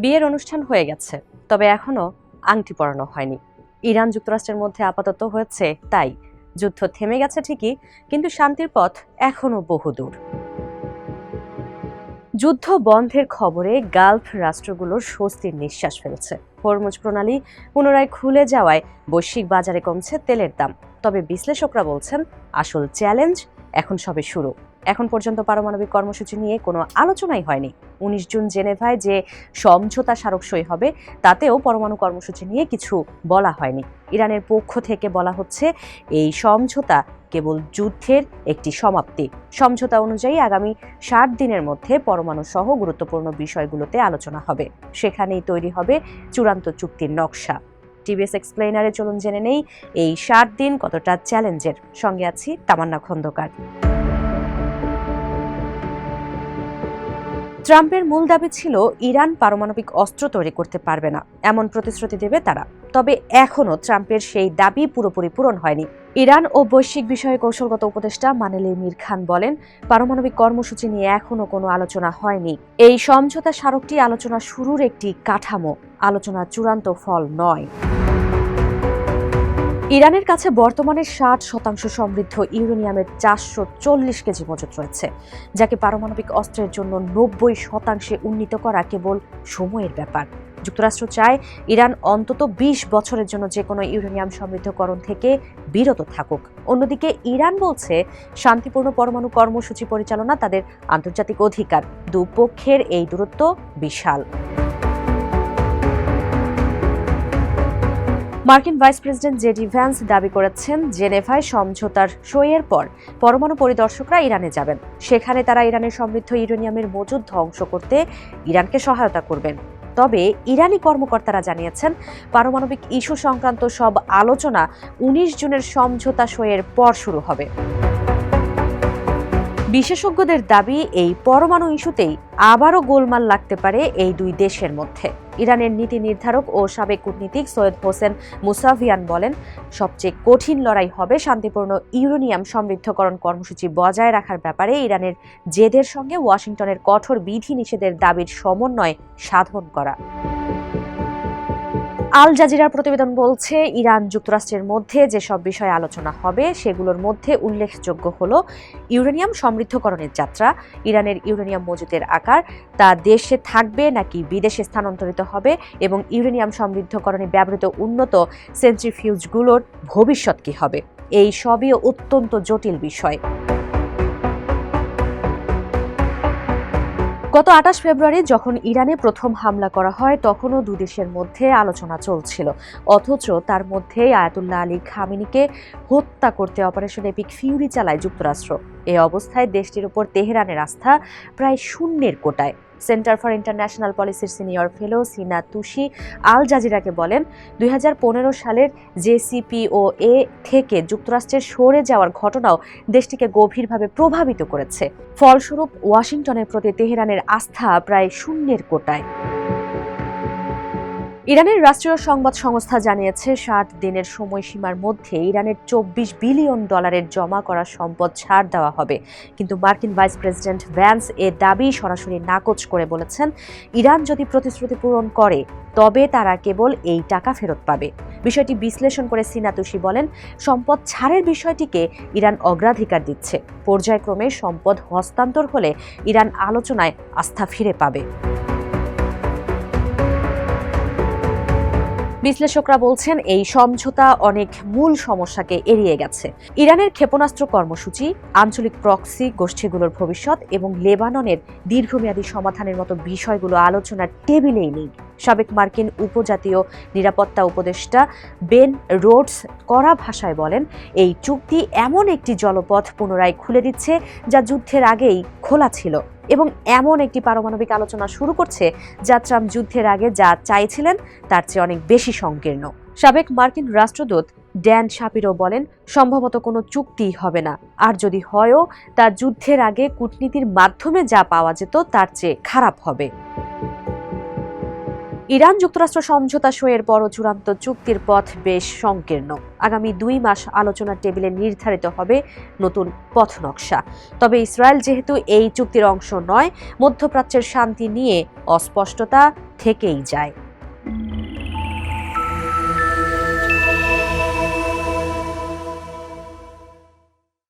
বিয়ের অনুষ্ঠান হয়ে গেছে, তবে এখনো আংটি পরানো হয়নি। ইরান যুক্তরাষ্ট্রের মধ্যে আপাতত হয়েছে তাই। যুদ্ধ থেমে গেছে ঠিকই, কিন্তু শান্তির পথ এখনো বহুদূর। যুদ্ধ বন্ধের খবরে গালফ রাষ্ট্রগুলোর স্বস্তির নিঃশ্বাস ফেলছে। হরমুজ প্রণালী পুনরায় খুলে যাওয়ায় বৈশ্বিক বাজারে কমছে তেলের দাম। তবে বিশ্লেষকরা বলছেন, আসল চ্যালেঞ্জ এখন সবে শুরু। এখন পর্যন্ত পারমাণবিক কর্মসূচি নিয়ে কোনো আলোচনাই হয়নি। 19 জুন জেনেভায় যে সমঝোতা স্মারক সই হবে, তাতেও পরমাণু কর্মসূচি নিয়ে কিছু বলা হয়নি। ইরানের পক্ষ থেকে বলা হচ্ছে, এই সমঝোতা কেবল যুদ্ধের একটি সমাপ্তি। সমঝোতা অনুযায়ী আগামী 60 দিনের মধ্যে পরমাণু সহ গুরুত্বপূর্ণ বিষয়গুলোতে আলোচনা হবে। সেখানেই তৈরি হবে চূড়ান্ত চুক্তির নকশা। টিভিএস এক্সপ্লেইনারে চলুন জেনে নেই এই 60 দিন কতটা চ্যালেঞ্জের। সঙ্গে আছি তামান্না খন্দকার। ট্রাম্পের মূল দাবি ছিল ইরান পারমাণবিক অস্ত্র তৈরি করতে পারবে না, এমন প্রতিশ্রুতি দেবে তারা। তবে এখনও ট্রাম্পের সেই দাবি পুরোপুরি পূরণ হয়নি। ইরান ও বৈশ্বিক বিষয়ে কৌশলগত উপদেষ্টা মানেলে মির খান বলেন, পারমাণবিক কর্মসূচি নিয়ে এখনও কোনো আলোচনা হয়নি। এই সমঝোতা স্মারকটি আলোচনা শুরুর একটি কাঠামো, আলোচনার চূড়ান্ত ফল নয়। ইরানের কাছে বর্তমানে 60% সমৃদ্ধ ইউরেনিয়ামের 440 কেজি মজুত রয়েছে, যাকে পারমাণবিক অস্ত্রের জন্য 90% উন্নীত করা কেবল সময়ের ব্যাপার। যুক্তরাষ্ট্র চায় ইরান অন্তত 20 বছরের জন্য যে কোনো ইউরেনিয়াম সমৃদ্ধকরণ থেকে বিরত থাকুক। অন্যদিকে ইরান বলছে, শান্তিপূর্ণ পরমাণু কর্মসূচি পরিচালনা তাদের আন্তর্জাতিক অধিকার। দুপক্ষের এই দূরত্ব বিশাল। মার্কিন ভাইস প্রেসিডেন্ট জেডি ভ্যান্স দাবি করেছেন, জেনেভায় সমঝোতার সইয়ের পর পরমাণু পরিদর্শকরা ইরানে যাবেন। সেখানে তারা ইরানের সমৃদ্ধ ইউরেনিয়ামের মজুদ ধ্বংস করতে ইরানকে সহায়তা করবেন। তবে ইরানি কর্মকর্তারা জানিয়েছেন, পারমাণবিক ইস্যু সংক্রান্ত সব আলোচনা 19 জুনের সমঝোতা সইয়ের পর শুরু হবে। বিশেষজ্ঞদের দাবি, এই পরমাণু ইস্যুতেই আবারও গোলমাল লাগতে পারে এই দুই দেশের মধ্যে। ইরানের নীতি নির্ধারক ও সাবেক কূটনীতিক সৈয়দ হোসেন মুসাভিয়ান বলেন, সবচেয়ে কঠিন লড়াই হবে শান্তিপূর্ণ ইউরেনিয়াম সমৃদ্ধকরণ কর্মসূচি বজায় রাখার ব্যাপারে ইরানের জেদের সঙ্গে ওয়াশিংটনের কঠোর বিধিনিষেধের দাবির সমন্বয় সাধন করা। আল জাজিরার প্রতিবেদন বলছে, ইরান যুক্তরাষ্ট্রের মধ্যে যেসব বিষয়ে আলোচনা হবে সেগুলোর মধ্যে উল্লেখযোগ্য হলো ইউরেনিয়াম সমৃদ্ধকরণের যাত্রা, ইরানের ইউরেনিয়াম মজুতের আকার, তা দেশে থাকবে নাকি বিদেশে স্থানান্তরিত হবে, এবং ইউরেনিয়াম সমৃদ্ধকরণে ব্যবহৃত উন্নত সেন্ট্রিফিউজগুলোর ভবিষ্যৎ কী হবে। এই সবই অত্যন্ত জটিল বিষয়। গত 28 ফেব্রুয়ারি যখন ইরানে প্রথম হামলা করা হয়, তখনও দুদেশের মধ্যে আলোচনা চলছিল। অথচ তার মধ্যেই আয়াতুল্লাহ আলী খামেনিকে হত্যা করতে অপারেশন এপিক ফিউরি চালায় যুক্তরাষ্ট্র। এই অবস্থায় দেশটির উপর তেহরানের আস্থা প্রায় শূন্যের কোটায়। সেন্টার ফর ইন্টারন্যাশনাল পলিসির সিনিয়র ফেলো সিনা তুষি আল জাজিরাকে বলেন, 2015 সালের জেসিপিওএ থেকে যুক্তরাষ্ট্রের সরে যাওয়ার ঘটনাও দেশটিকে গভীরভাবে প্রভাবিত করেছে। ফলস্বরূপ ওয়াশিংটনের প্রতি তেহরানের আস্থা প্রায় শূন্যের কোটায়। ইরানের রাষ্ট্রীয় সংবাদ সংস্থা জানিয়েছে, 60 দিনের সময়সীমার মধ্যে ইরানের $24 বিলিয়ন জমা করা সম্পদ ছাড় দেওয়া হবে। কিন্তু মার্কিন ভাইস প্রেসিডেন্ট ভ্যান্স এ দাবি সরাসরি নাকচ করে বলেছেন, ইরান যদি প্রতিশ্রুতি পূরণ করে তবে তারা কেবল এই টাকা ফেরত পাবে। বিষয়টি বিশ্লেষণ করে সিনা তুষি বলেন, সম্পদ ছাড়ের বিষয়টিকে ইরান অগ্রাধিকার দিচ্ছে। পর্যায়ক্রমে সম্পদ হস্তান্তর হলে ইরান আলোচনায় আস্থা ফিরে পাবে। বিশ্লেষকরা বলছেন, এই সমঝোতা অনেক মূল সমস্যাকে এড়িয়ে গেছে। ইরানের ক্ষেপণাস্ত্র কর্মসূচি, আঞ্চলিক প্রক্সি গোষ্ঠীগুলোর ভবিষ্যৎ এবং লেবাননের দীর্ঘমেয়াদী সমাধানের মতো বিষয়গুলো আলোচনার টেবিলেই নেই। সাবেক মার্কিন উপজাতীয় নিরাপত্তা উপদেষ্টা বেন রোডস কড়া ভাষায় বলেন, এই চুক্তি এমন একটি জলপথ পুনরায় খুলে দিচ্ছে যা যুদ্ধের আগেই খোলা ছিল, এবং এমন একটি পারমাণবিক আলোচনা শুরু করছে যা ট্রাম্প যুদ্ধের আগে যা চাইছিলেন তার চেয়ে অনেক বেশি সংকীর্ণ। সাবেক মার্কিন রাষ্ট্রদূত ড্যান শাপিরো বলেন, সম্ভবত কোনো চুক্তিই হবে না, আর যদি হয়ও তা যুদ্ধের আগে কূটনীতির মাধ্যমে যা পাওয়া যেত তার চেয়ে খারাপ হবে। ইরান যুক্তরাষ্ট্র সমঝোতা সইয়ের পরও চূড়ান্ত চুক্তির পথ বেশ সংকীর্ণ। আগামী 2 মাস আলোচনার টেবিলে নির্ধারিত হবে নতুন পথ নকশা। তবে ইসরায়েল যেহেতু এই চুক্তির অংশ নয়, মধ্যপ্রাচ্যের শান্তি নিয়ে অস্পষ্টতা থেকেই যায়।